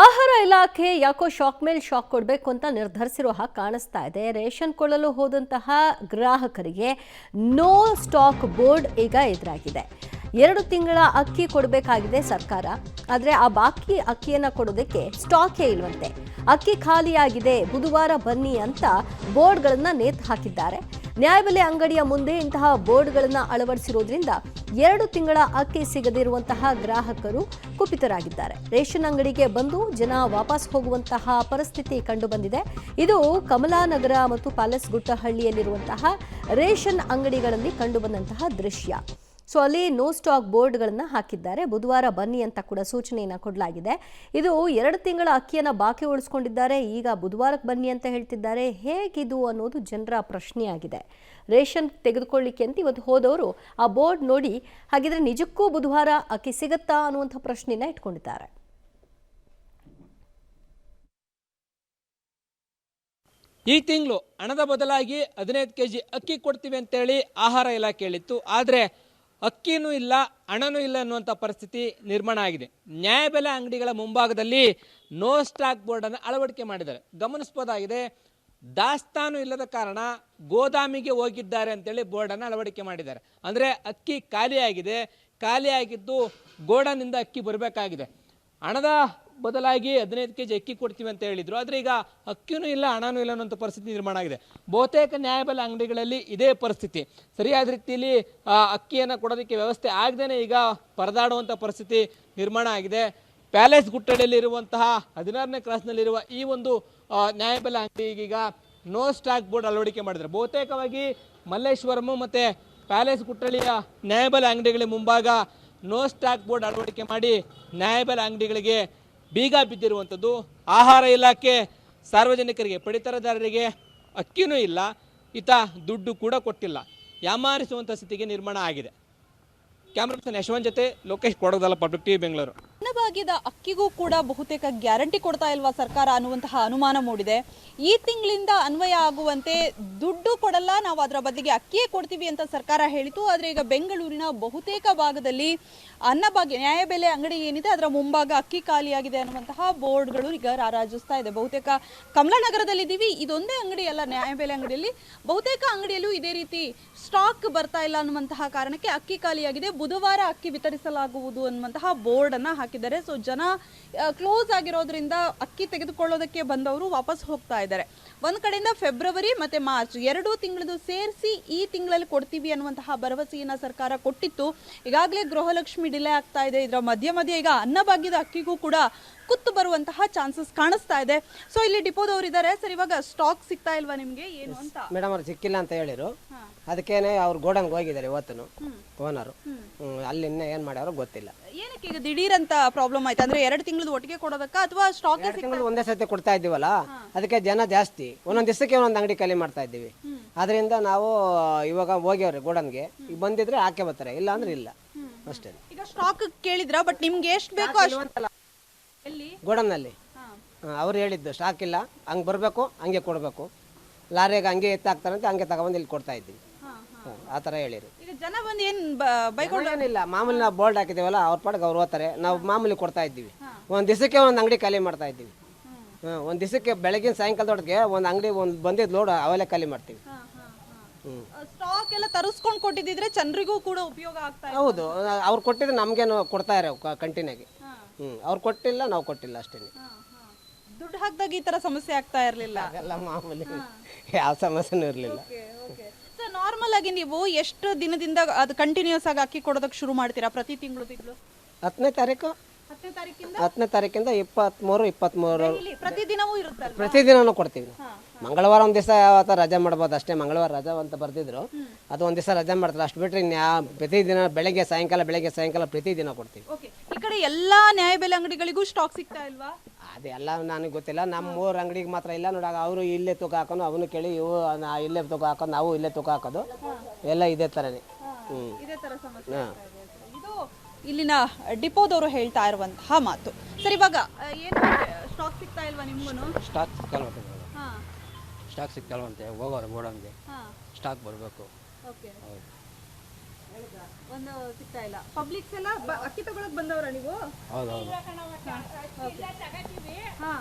ಆಹಾರ ಇಲಾಖೆ ಯಾಕೋ ಶಾಕ್ ಮೇಲೆ ಶಾಕ್ ಕೊಡಬೇಕು ಅಂತ ನಿರ್ಧರಿಸಿರೋ ಹಾಗೆ ಕಾಣಿಸ್ತಾ ಇದೆ. ರೇಷನ್ ಕೊಳ್ಳಲು ಹೋದಂತಹ ಗ್ರಾಹಕರಿಗೆ ನೋ ಸ್ಟಾಕ್ ಬೋರ್ಡ್ ಈಗ ಎದುರಾಗಿದೆ. 2 ತಿಂಗಳ ಅಕ್ಕಿ ಕೊಡಬೇಕಾಗಿದೆ ಸರ್ಕಾರ. ಆದರೆ ಆ ಬಾಕಿ ಅಕ್ಕಿಯನ್ನು ಕೊಡೋದಕ್ಕೆ ಸ್ಟಾಕೇ ಇಲ್ವಂತೆ. ಅಕ್ಕಿ ಖಾಲಿಯಾಗಿದೆ, ಬುಧವಾರ ಬನ್ನಿ ಅಂತ ಬೋರ್ಡ್ಗಳನ್ನು ನೇತು ಹಾಕಿದ್ದಾರೆ. ನ್ಯಾಯಬೆಲೆ ಅಂಗಡಿಯ ಮುಂದೆ ಇಂತಹ ಬೋರ್ಡ್ಗಳನ್ನು ಅಳವಡಿಸಿರೋದ್ರಿಂದ 2 ತಿಂಗಳ ಅಕ್ಕಿ ಸಿಗದಿರುವಂತಹ ಗ್ರಾಹಕರು ಕುಪಿತರಾಗಿದ್ದಾರೆ. ರೇಷನ್ ಅಂಗಡಿಗೆ ಬಂದು ಜನ ವಾಪಸ್ ಹೋಗುವಂತಹ ಪರಿಸ್ಥಿತಿ ಕಂಡುಬಂದಿದೆ. ಇದು ಕಮಲಾನಗರ ಮತ್ತು ಪ್ಯಾಲೇಸ್ ಗುಟ್ಟಹಳ್ಳಿಯಲ್ಲಿರುವಂತಹ ರೇಷನ್ ಅಂಗಡಿಗಳಲ್ಲಿ ಕಂಡುಬಂದಂತಹ ದೃಶ್ಯ. ಸೊ ಅಲ್ಲಿ ನೋ ಸ್ಟಾಕ್ ಬೋರ್ಡ್ಗಳನ್ನು ಹಾಕಿದ್ದಾರೆ. ಬುಧವಾರ ಬನ್ನಿ ಅಂತ ಕೂಡ ಸೂಚನೆಯನ್ನು ಕೊಡಲಾಗಿದೆ. ಇದು 2 ತಿಂಗಳ ಅಕ್ಕಿಯನ್ನು ಬಾಕಿ ಉಳಿಸ್ಕೊಂಡಿದ್ದಾರೆ, ಈಗ ಬುಧವಾರಕ್ಕೆ ಬನ್ನಿ ಅಂತ ಹೇಳ್ತಿದ್ದಾರೆ. ಹೇಗಿದು ಅನ್ನೋದು ಜನರ ಪ್ರಶ್ನೆಯಾಗಿದೆ. ರೇಷನ್ ತೆಗೆದುಕೊಳ್ಳಿಕ್ಕೆ ಅಂತ ಇವತ್ತು ಹೋದವರು ಆ ಬೋರ್ಡ್ ನೋಡಿ ಹಾಗಿದ್ರೆ ನಿಜಕ್ಕೂ ಬುಧವಾರ ಅಕ್ಕಿ ಸಿಗುತ್ತಾ ಅನ್ನುವಂಥ ಪ್ರಶ್ನೆಯನ್ನ ಇಟ್ಕೊಂಡಿದ್ದಾರೆ. ಈ ತಿಂಗಳು ಹಣದ ಬದಲಾಗಿ 15 kg ಅಕ್ಕಿ ಕೊಡ್ತೀವಿ ಅಂತೇಳಿ ಆಹಾರ ಇಲಾಖೆ ಹೇಳಿತ್ತು. ಆದರೆ ಅಕ್ಕಿನೂ ಇಲ್ಲ, ಹಣನೂ ಇಲ್ಲ ಅನ್ನುವಂಥ ಪರಿಸ್ಥಿತಿ ನಿರ್ಮಾಣ ಆಗಿದೆ. ನ್ಯಾಯಬೆಲೆ ಅಂಗಡಿಗಳ ಮುಂಭಾಗದಲ್ಲಿ ನೋ ಸ್ಟಾಕ್ ಬೋರ್ಡನ್ನು ಅಳವಡಿಕೆ ಮಾಡಿದ್ದಾರೆ. ಗಮನಿಸಬಹುದಾಗಿದೆ, ದಾಸ್ತಾನು ಇಲ್ಲದ ಕಾರಣ ಗೋದಾಮಿಗೆ ಹೋಗಿದ್ದಾರೆ ಅಂತೇಳಿ ಬೋರ್ಡನ್ನು ಅಳವಡಿಕೆ ಮಾಡಿದ್ದಾರೆ. ಅಂದರೆ ಅಕ್ಕಿ ಖಾಲಿಯಾಗಿದೆ, ಖಾಲಿಯಾಗಿದ್ದು ಗೋಡನಿಂದ ಅಕ್ಕಿ ಬರಬೇಕಾಗಿದೆ. ಹಣದ ಬದಲಾಗಿ 15 kg ಅಕ್ಕಿ ಕೊಡ್ತೀವಿ ಅಂತ ಹೇಳಿದ್ರು. ಆದರೆ ಈಗ ಅಕ್ಕಿನೂ ಇಲ್ಲ, ಹಣನೂ ಇಲ್ಲ ಅನ್ನೋಂಥ ಪರಿಸ್ಥಿತಿ ನಿರ್ಮಾಣ ಆಗಿದೆ. ಬಹುತೇಕ ನ್ಯಾಯಬೆಲೆ ಅಂಗಡಿಗಳಲ್ಲಿ ಇದೇ ಪರಿಸ್ಥಿತಿ. ಸರಿಯಾದ ರೀತಿಯಲ್ಲಿ ಅಕ್ಕಿಯನ್ನು ಕೊಡೋದಕ್ಕೆ ವ್ಯವಸ್ಥೆ ಆಗದೇ ಈಗ ಪರದಾಡುವಂಥ ಪರಿಸ್ಥಿತಿ ನಿರ್ಮಾಣ ಆಗಿದೆ. ಪ್ಯಾಲೇಸ್ ಗುಟ್ಟಳ್ಳಿಯಲ್ಲಿರುವಂತಹ 16ನೇ ಕ್ರಾಸ್ನಲ್ಲಿರುವ ಈ ಒಂದು ನ್ಯಾಯಬೆಲೆ ಅಂಗಡಿಗೆ ಈಗ ನೋ ಸ್ಟಾಕ್ ಬೋರ್ಡ್ ಅಳವಡಿಕೆ ಮಾಡಿದ್ದಾರೆ. ಬಹುತೇಕವಾಗಿ ಮಲ್ಲೇಶ್ವರಂ ಮತ್ತು ಪ್ಯಾಲೇಸ್ ಗುಟ್ಟಳ್ಳಿಯ ನ್ಯಾಯಬೆಲೆ ಅಂಗಡಿಗಳ ಮುಂಭಾಗ ನೋ ಸ್ಟಾಕ್ ಬೋರ್ಡ್ ಅಳವಡಿಕೆ ಮಾಡಿ ನ್ಯಾಯಬೆಲೆ ಅಂಗಡಿಗಳಿಗೆ ಬೀಗ ಬಿದ್ದಿರುವಂಥದ್ದು. ಆಹಾರ ಇಲಾಖೆ ಸಾರ್ವಜನಿಕರಿಗೆ, ಪಡಿತರದಾರರಿಗೆ ಅಕ್ಕಿನೂ ಇಲ್ಲ, ಈತ ದುಡ್ಡು ಕೂಡ ಕೊಟ್ಟಿಲ್ಲ, ಯಾಮಾರಿಸುವಂಥ ಸ್ಥಿತಿಗೆ ನಿರ್ಮಾಣ ಆಗಿದೆ. ಕ್ಯಾಮ್ರಾ ಪರ್ಸನ್ ಯಶವಂತ್ ಜೊತೆ ಲೋಕೇಶ್ ಕೊಡಗದಲ್ಲ, ಪಬ್ಲಿಕ್ ಟಿವಿ ಬೆಂಗಳೂರು. ಅನ್ನಭಾಗ್ಯದ ಅಕ್ಕಿಗೂ ಕೂಡ ಬಹುತೇಕ ಗ್ಯಾರಂಟಿ ಕೊಡ್ತಾ ಇಲ್ವಾ ಸರ್ಕಾರ ಅನ್ನುವಂತಹ ಅನುಮಾನ ಮೂಡಿದೆ. ಈ ತಿಂಗಳಿಂದ ಅನ್ವಯ ಆಗುವಂತೆ ದುಡ್ಡು ಕೊಡಲ್ಲ, ನಾವು ಅದರ ಬದಲಿಗೆ ಅಕ್ಕಿಯೇ ಕೊಡ್ತೀವಿ ಅಂತ ಸರ್ಕಾರ ಹೇಳಿತು. ಆದರೆ ಈಗ ಬೆಂಗಳೂರಿನ ಬಹುತೇಕ ಭಾಗದಲ್ಲಿ ಅನ್ನಭಾಗ್ಯ ನ್ಯಾಯಬೆಲೆ ಅಂಗಡಿ ಏನಿದೆ ಅದರ ಮುಂಭಾಗ ಅಕ್ಕಿ ಖಾಲಿಯಾಗಿದೆ ಅನ್ನುವಂತಹ ಬೋರ್ಡ್ಗಳು ಈಗ ರಾರಾಜಿಸ್ತಾ ಇದೆ. ಬಹುತೇಕ ಕಮಲಾನಗರದಲ್ಲಿದ್ದೀವಿ, ಇದೊಂದೇ ಅಂಗಡಿ ಅಲ್ಲ, ನ್ಯಾಯಬೆಲೆ ಅಂಗಡಿಯಲ್ಲಿ ಬಹುತೇಕ ಅಂಗಡಿಯಲ್ಲೂ ಇದೇ ರೀತಿ ಸ್ಟಾಕ್ ಬರ್ತಾ ಇಲ್ಲ ಅನ್ನುವಂತಹ ಕಾರಣಕ್ಕೆ ಅಕ್ಕಿ ಖಾಲಿಯಾಗಿದೆ, ಬುಧವಾರ ಅಕ್ಕಿ ವಿತರಿಸಲಾಗುವುದು ಅನ್ನುವಂತಹ ಬೋರ್ಡ್ ಅನ್ನ ಹಾಕಿದ್ದಾರೆ. ಸೊ ಜನ ಕ್ಲೋಸ್ ಆಗಿರೋದ್ರಿಂದ ಅಕ್ಕಿ ತೆಗೆದುಕೊಳ್ಳೋದಕ್ಕೆ ಬಂದವರು ವಾಪಸ್ ಹೋಗ್ತಾ ಇದ್ದಾರೆ. ಒಂದ್ ಕಡೆಯಿಂದ ಫೆಬ್ರವರಿ ಮತ್ತೆ ಮಾರ್ಚ್ 2 ತಿಂಗಳದ್ದು ಸೇರಿಸಿ ಈ ತಿಂಗಳಲ್ಲಿ ಕೊಡ್ತೀವಿ ಅನ್ನುವಂತಹ ಭರವಸೆಯನ್ನ ಸರ್ಕಾರ ಕೊಟ್ಟಿತ್ತು. ಈಗಾಗಲೇ ಗೃಹಲಕ್ಷ್ಮಿ ಡಿಲೇ ಆಗ್ತಾ ಇದೆ. ಇದರ ಮಧ್ಯ ಈಗ ಅನ್ನಭಾಗ್ಯದ ಅಕ್ಕಿಗೂ ಕೂಡ ಕುತ್ತು ಬರುವಂತಹ ಚಾನ್ಸಸ್ ಕಾಣಿಸ್ತಾ ಇದೆ. ಸೊ ಇಲ್ಲಿ ಡಿಪೋದವರು ಇದ್ದಾರೆ. ಸರ್, ಇವಾಗ ಸ್ಟಾಕ್ ಸಿಗ್ತಾ ಇಲ್ವಾ ನಿಮ್ಗೆ ಏನು ಅಂತ? ಮೇಡಮ್ ಅವ್ರು ಸಿಕ್ಕಿಲ್ಲ ಅಂತ ಹೇಳಿರು. ಅದಕ್ಕೇನೆ ಅವ್ರು ಗೋಡನ್ಗೆ ಹೋಗಿದ್ದಾರೆ ಇವತ್ತು ಓನರು. ಅಲ್ಲಿ ಇನ್ನ ಏನ್ ಮಾಡ್ಯಾರೋ ಗೊತ್ತಿಲ್ಲ. ಏನಕ್ಕೆ ಈಗ ದಿಢೀರ್ ಅಂತ ಪ್ರಾಬ್ಲಮ್ ಆಯ್ತು? ಅಂದ್ರೆ 2 ತಿಂಗಳದ್ದು ಒಟ್ಟಿಗೆ ಕೊಡೋದಕ್ಕ ಅಥವಾ ಸ್ಟಾಕ್ ಒಂದೇ ಸತಿ ಕೊಡ್ತಾ ಇದ್ದೀವಲ್ಲ, ಅದಕ್ಕೆ ಜನ ಜಾಸ್ತಿ, ಒಂದೊಂದು ದಿವಸಕ್ಕೆ ಒಂದೊಂದು ಅಂಗಡಿ ಖಾಲಿ ಮಾಡ್ತಾ ಇದ್ದೀವಿ. ಅದರಿಂದ ನಾವು ಇವಾಗ ಹೋಗ್ಯವ್ರಿ ಗೋಡನ್ಗೆ, ಈಗ ಬಂದಿದ್ರೆ ಹಾಕಿ ಬರ್ತಾರೆ, ಇಲ್ಲ ಅಂದ್ರೆ ಇಲ್ಲ ಅಷ್ಟೇ. ಈಗ ಸ್ಟಾಕ್ ಕೇಳಿದ್ರ, ಬಟ್ ನಿಮ್ಗೆ ಎಷ್ಟು ಬೇಕೋ ಅಷ್ಟು ಗೋಡನ್ನಲ್ಲಿ ಅವ್ರು ಹೇಳಿದ್ದು ಸ್ಟಾಕ್ ಇಲ್ಲ, ಹಂಗೆ ಬರಬೇಕು, ಹಂಗೆ ಕೊಡಬೇಕು, ಲಾರಿಗೆ ಹಂಗೆ ಎತ್ತಾಕ್ತಾರಂತೆ, ಹಂಗೆ ತಗೊಂಡು ಇಲ್ಲಿ ಕೊಡ್ತಾ ಇದ್ದೀವಿ, ಆ ಥರ ಹೇಳಿರು. ಈಗ ಜನ ಬಂದು ಏನು ಬೈಕೊಳ್ಳೋನಿಲ್ಲ, ಮಾಮೂಲಿ ನಾವು ಬೋರ್ಡ್ ಹಾಕಿದ್ದೀವಲ್ಲ, ಅವ್ರ ಪಾಡಿಗೆ ಅವ್ರು ಓದ್ತಾರೆ, ನಾವು ಮಾಮೂಲಿ ಕೊಡ್ತಾ ಇದ್ದೀವಿ. ಒಂದು ದಿವಸಕ್ಕೆ ಒಂದು ಅಂಗಡಿ ಖಾಲಿ ಮಾಡ್ತಾ ಇದ್ದೀವಿ. ಒಂದು ದಿವಸಕ್ಕೆ ಬೆಳಗಿನ ಸಾಯಂಕಾಲದೊಳಗೆ ಒಂದು ಅಂಗಡಿ ಒಂದು ಬಂದಿದ್ದು ಲೋಡ್ ಅವೆಲ್ಲ ಖಾಲಿ ಮಾಡ್ತೀವಿ. ಸ್ಟಾಕ್ ಎಲ್ಲ ತರಿಸ್ಕೊಂಡು ಕೊಟ್ಟಿದ್ರೆ ಜನರಿಗೂ ಕೂಡ ಉಪಯೋಗ ಆಗ್ತಾ ಇದೆ. ಹೌದು, ಅವ್ರು ಕೊಟ್ಟಿದ್ರೆ ನಮಗೇನು ಕೊಡ್ತಾ ಇರೋ ಕಂಟಿನ್ಯೂಗೆ. ಅವ್ರು ಕೊಟ್ಟಿಲ್ಲ, ನಾವು ಕೊಟ್ಟಿಲ್ಲ ಅಷ್ಟೇ. ದುಡ್ಡು ಹಾಕಿದಾಗ ಈ ತರ ಸಮಸ್ಯೆ ಆಗ್ತಾ ಇರಲಿಲ್ಲ, ಎಲ್ಲ ಮಾಮೂಲಿ, ಯಾವ ಸಮಸ್ಯೆನೂ ಇರಲಿಲ್ಲ. ಸರ್, ನಾರ್ಮಲ್ ಆಗಿ ನೀವು ಎಷ್ಟು ದಿನದಿಂದ ಅದು ಕಂಟಿನ್ಯೂಸ್ ಆಗಿ ಅಕ್ಕಿ ಕೊಡೋದಕ್ಕೆ ಶುರು ಮಾಡ್ತೀರಾ? ಪ್ರತಿ ತಿಂಗಳು 10ನೇ ತಾರೀಕು 10ನೇ ತಾರೀಕಿಂದ 23 ಪ್ರತಿದಿನವೂ ಇರುತ್ತೆ? ಪ್ರತಿದಿನನೂ ಕೊಡ್ತೀವಿ. ಮಂಗಳವಾರ ಒಂದು ದಿವಸ ಯಾವತ್ತ ರಜೆ ಮಾಡ್ಬೋದು ಅಷ್ಟೇ. ಮಂಗಳವಾರ ರಜಾ ಅಂತ ಬರ್ತಿದ್ರು, ಅದು ಒಂದು ದಿವಸ ರಜೆ ಮಾಡ್ತಾರೆ. ಅಷ್ಟು ಬಿಟ್ಟರೆ ಪ್ರತಿದಿನ ಬೆಳಗ್ಗೆ ಸಾಯಂಕಾಲ ಪ್ರತಿದಿನ ಕೊಡ್ತೀವಿ. ಈ ಕಡೆ ಎಲ್ಲಾ ನ್ಯಾಯಬೆಲೆ ಅಂಗಡಿಗಳಿಗೂ ಸ್ಟಾಕ್ ಸಿಗ್ತಾ ಇಲ್ವಾ? ಅದೆಲ್ಲ ನನಗೆ ಗೊತ್ತಿಲ್ಲ. ನಮ್ಮ 3 ಅಂಗಡಿಗೆ ಮಾತ್ರ ಇಲ್ಲ ನೋಡಾಗ. ಅವರು ಇಲ್ಲೇ ತೂಕ ಹಾಕೋನು, ಅವನು ಕೇಳಿ ಇವು ಇಲ್ಲೇ ತೂಕ ಹಾಕೋದು, ನಾವು ಇಲ್ಲೇ ತೂಕ ಹಾಕೋದು, ಎಲ್ಲ ಇದೇ ಥರನೇ. ಇದೇ ಥರ ಸಮಸ್ಯೆ. ಇದು ಇಲ್ಲಿನ ಡಿಪೋದವರು ಹೇಳ್ತಾ ಇರುವಂತಹ ಮಾತು. ಸರ್, ಇವಾಗ ಏನು ಸ್ಟಾಕ್ ಸಿಗ್ತಾ ಇಲ್ವಾ ನಿಮ್ಗೂ? ಸ್ಟಾಕ್ ಸಿಗ್ತಲ್ವಂತೆ ಹೋಗೋರು ಗೋಡನ್ಗೆ ಸ್ಟಾಕ್ ಬರಬೇಕು. ಒಂದು ಸಿಗ್ತಾ ಇಲ್ಲ. ಪಬ್ಲಿಕ್ಸ್ ಎಲ್ಲ ಅಕ್ಕಿ ತಗೊಳಕ್ ಬಂದವರ ನೀವು? ಹಾ.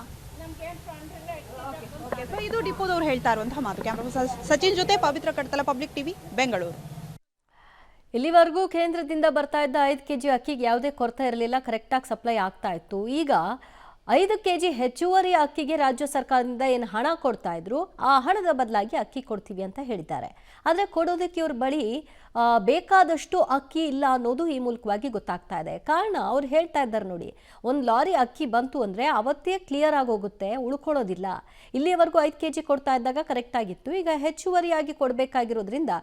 ಓಕೆ, ಸೊ ಇದು ಡಿಪೋದವ್ರು ಹೇಳ್ತಾ ಇರುವಂತಹ ಮಾತು. ಕ್ಯಾಮ್ರಾ ಸಚಿನ್ ಜೊತೆ ಪವಿತ್ರ ಕಡ್ತಲ, ಪಬ್ಲಿಕ್ ಟಿವಿ, ಬೆಂಗಳೂರು. ಇಲ್ಲಿವರೆಗೂ ಕೇಂದ್ರದಿಂದ ಬರ್ತಾ ಇದ್ದ 5 ಕೆಜಿ ಅಕ್ಕಿಗೆ ಯಾವುದೇ ಕೊರತೆ ಇರಲಿಲ್ಲ, ಕರೆಕ್ಟಾಗಿ ಸಪ್ಲೈ ಆಗ್ತಾ ಇತ್ತು. ಈಗ 5 ಕೆಜಿ ಹೆಚ್ಚುವರಿ ಅಕ್ಕಿಗೆ ರಾಜ್ಯ ಸರ್ಕಾರದಿಂದ ಏನು ಹಣ ಕೊಡ್ತಾ ಇದ್ರು, ಆ ಹಣದ ಬದಲಾಗಿ ಅಕ್ಕಿ ಕೊಡ್ತೀವಿ ಅಂತ ಹೇಳಿದ್ದಾರೆ. ಆದರೆ ಕೊಡೋದಕ್ಕೆ ಇವ್ರ ಬಳಿ ಬೇಕಾದಷ್ಟು ಅಕ್ಕಿ ಇಲ್ಲ ಅನ್ನೋದು ಈ ಮೂಲಕವಾಗಿ ಗೊತ್ತಾಗ್ತಾ ಇದೆ. ಕಾರಣ ಅವ್ರು ಹೇಳ್ತಾ ಇದ್ದಾರೆ ನೋಡಿ, ಒಂದು ಲಾರಿ ಅಕ್ಕಿ ಬಂತು ಅಂದರೆ ಅವತ್ತೇ ಕ್ಲಿಯರ್ ಆಗೋಗುತ್ತೆ, ಉಳ್ಕೊಳ್ಳೋದಿಲ್ಲ. ಇಲ್ಲಿಯವರೆಗೂ 5 ಕೆಜಿ ಕೊಡ್ತಾ ಇದ್ದಾಗ ಕರೆಕ್ಟ್ ಆಗಿತ್ತು, ಈಗ ಹೆಚ್ಚುವರಿಯಾಗಿ ಕೊಡಬೇಕಾಗಿರೋದ್ರಿಂದ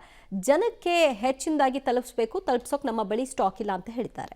ಜನಕ್ಕೆ ಹೆಚ್ಚಿನದಾಗಿ ತಲುಪಿಸೋಕೆ ನಮ್ಮ ಬಳಿ ಸ್ಟಾಕ್ ಇಲ್ಲ ಅಂತ ಹೇಳ್ತಾರೆ.